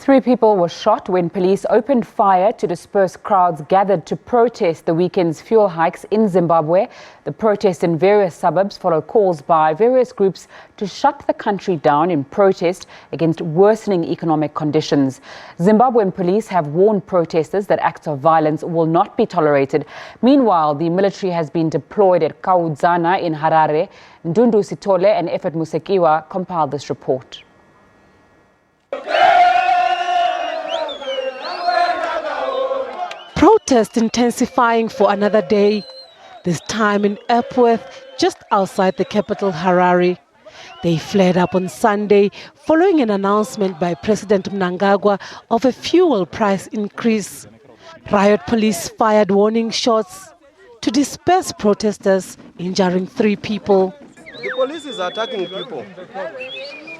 3 people were shot when police opened fire to disperse crowds gathered to protest the weekend's fuel hikes in Zimbabwe. The protests in various suburbs follow calls by various groups to shut the country down in protest against worsening economic conditions. Zimbabwean police have warned protesters that acts of violence will not be tolerated. Meanwhile, the military has been deployed at Kaudzana in Harare. Ndlovu and Efet Musekiwa compiled this report. Protest intensifying for another day, this time in Epworth, just outside the capital Harare. They flared up on Sunday following an announcement by President Mnangagwa of a fuel price increase. Riot police fired warning shots to disperse protesters, injuring 3 people. The police is attacking people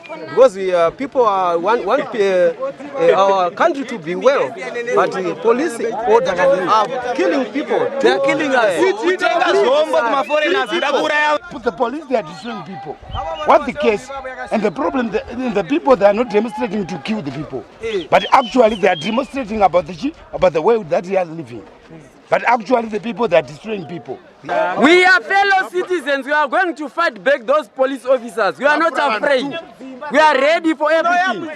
because people want our country to be well, but the police are killing people. They are killing us. Put the police, they are destroying people. What's the case? And the problem, the people, they are not demonstrating to kill the people, but actually they are demonstrating about the way that they are living. But actually the people, they are destroying people. We are fellow citizens. We are going to fight back those police officers. We are not afraid. We are ready for everything.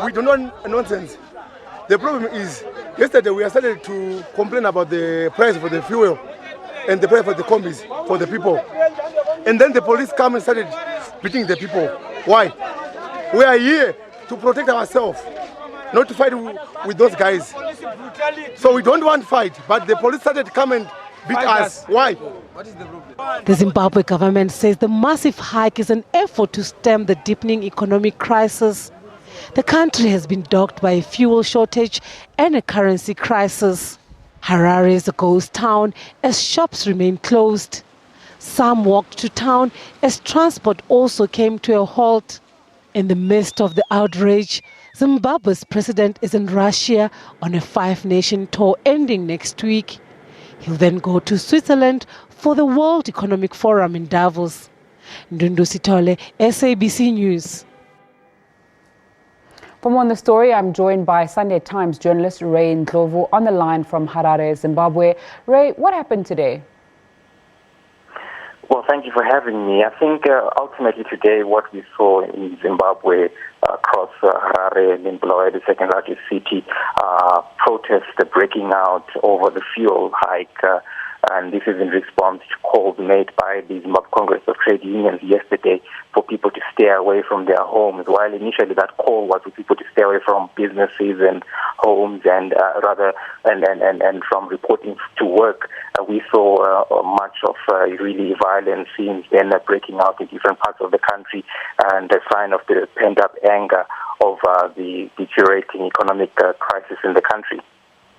We do not nonsense. The problem is, yesterday we started to complain about the price for the fuel and the price for the combis for the people. And then the police come and started beating the people. Why? We are here to protect ourselves, not to fight with those guys. So we don't want to fight, but the police started to come and beat us. Why? What is the problem? The Zimbabwe government says the massive hike is an effort to stem the deepening economic crisis. The country has been dogged by a fuel shortage and a currency crisis. Harare is a ghost town as shops remain closed. Some walked to town as transport also came to a halt. In the midst of the outrage, Zimbabwe's president is in Russia on a 5-nation tour ending next week. He'll then go to Switzerland for the World Economic Forum in Davos. Ndlovu, SABC News. For more on the story, I'm joined by Sunday Times journalist Ray Ndlovu on the line from Harare, Zimbabwe. Ray, what happened today? Well, thank you for having me. I think ultimately today what we saw in Zimbabwe across Harare, Ndlovu, the second largest city, protests breaking out over the fuel hike. And this is in response to calls made by the Zimbabwe Congress of Trade Unions yesterday for people to stay away from their homes. While initially that call was for people to stay away from businesses and homes and from reporting to work, we saw much of really violent scenes then breaking out in different parts of the country, and a sign of the pent-up anger of the deteriorating economic crisis in the country.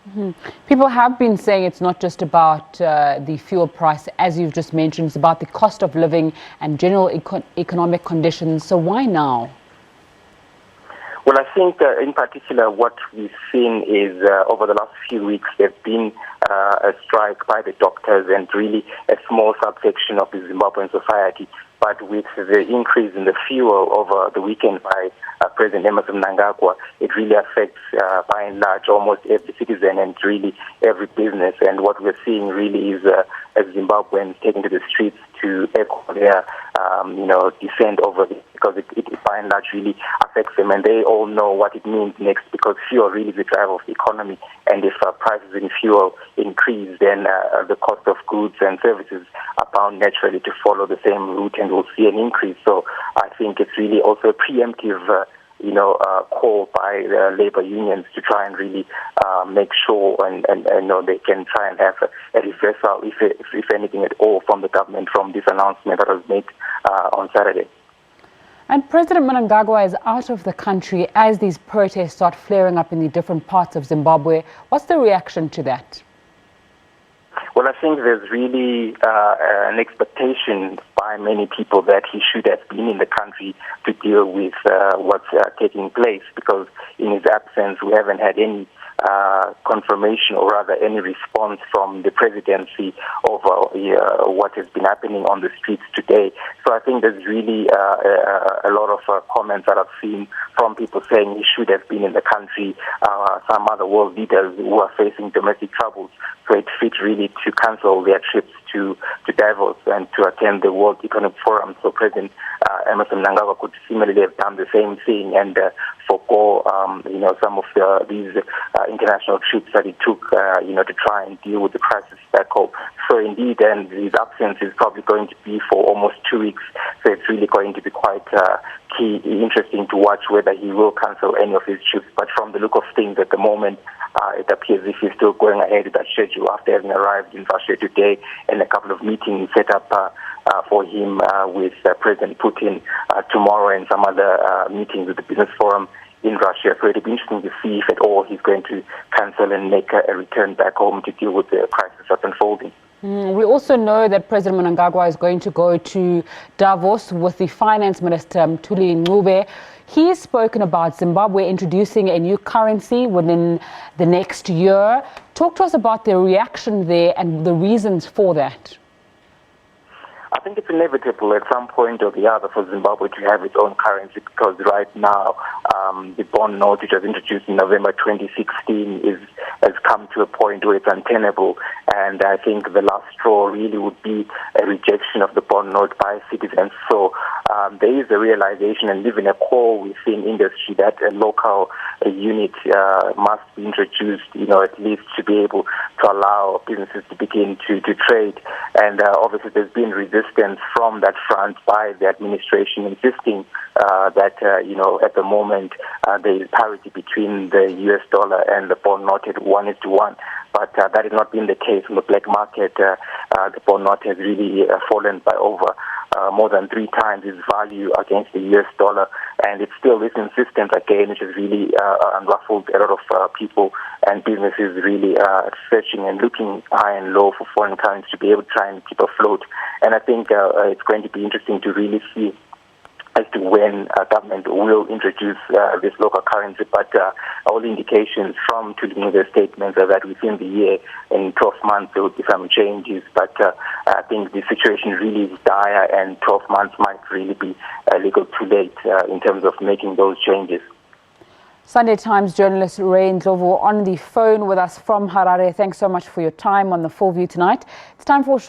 Mm-hmm. People have been saying it's not just about the fuel price, as you've just mentioned, it's about the cost of living and general economic conditions. So why now? Well, I think in particular what we've seen is over the last few weeks there's been a strike by the doctors and really a small subsection of the Zimbabwean society. But with the increase in the fuel over the weekend by President Emerson Mnangagwa, it really affects, by and large, almost every citizen and really every business. And what we're seeing really is Zimbabweans taking to the streets to echo their, dissent over this, because it by and large really affects them. And they all know what it means next, because fuel really is the driver of the economy. And if prices in fuel increase, then the cost of goods and services are bound naturally to follow the same route, and we'll see an increase. So I think it's really also a preemptive call by the labor unions to try and really make sure and they can try and have a reversal, if anything at all, from the government from this announcement that was made on Saturday. And President Mnangagwa is out of the country as these protests start flaring up in the different parts of Zimbabwe. What's the reaction to that? Well, I think there's really an expectation by many people that he should have been in the country to deal with what's taking place, because in his absence we haven't had any confirmation, or rather any response from the presidency over what has been happening on the streets today. So I think there's really a lot of comments that I've seen from people saying he should have been in the country. Some other world leaders who are facing domestic troubles. So it fit really to cancel their trips to Davos and to attend the World Economic Forum. So President Emerson Mnangagwa could similarly have done the same thing and forego, some of these international trips that he took, to try and deal with the crisis back home. So indeed, and his absence is probably going to be for almost 2 weeks. So it's really going to be quite interesting to watch whether he will cancel any of his trips. But from the look of things at the moment, it appears if he's still going ahead with that schedule after having arrived in Russia today and a couple of meetings set up for him with President Putin tomorrow and some other meetings with the Business Forum in Russia. So it'll be interesting to see if at all he's going to cancel and make a return back home to deal with the crisis that's unfolding. We also know that President Mnangagwa is going to go to Davos with the Finance Minister, Ndlovu. He has spoken about Zimbabwe introducing a new currency within the next year. Talk to us about the reaction there and the reasons for that. I think it's inevitable at some point or the other for Zimbabwe to have its own currency, because right now the bond note, which was introduced in November 2016, has come to a point where it's untenable. And I think the last straw really would be a rejection of the bond note by citizens. So there is a realization and even a call within industry that a local unit must be introduced, at least to be able to allow businesses to begin to trade. And obviously there's been resistance from that front by the administration insisting that, at the moment there is parity between the US dollar and the bond note at 1:1. But that has not been the case in the black market. The bond note has really fallen by over more than 3 times its value against the US dollar. And it's still this insistence again, which has really unruffled a lot of people and businesses really searching and looking high and low for foreign currency to be able to try and keep afloat. And I think it's going to be interesting to really see as to when government will introduce this local currency. But all indications from Ndlovu's statements are that within the year, in 12 months, there will be some changes. But I think the situation really is dire, and 12 months might really be a little too late in terms of making those changes. Sunday Times journalist Ndlovu on the phone with us from Harare. Thanks so much for your time on The Full View tonight. It's time for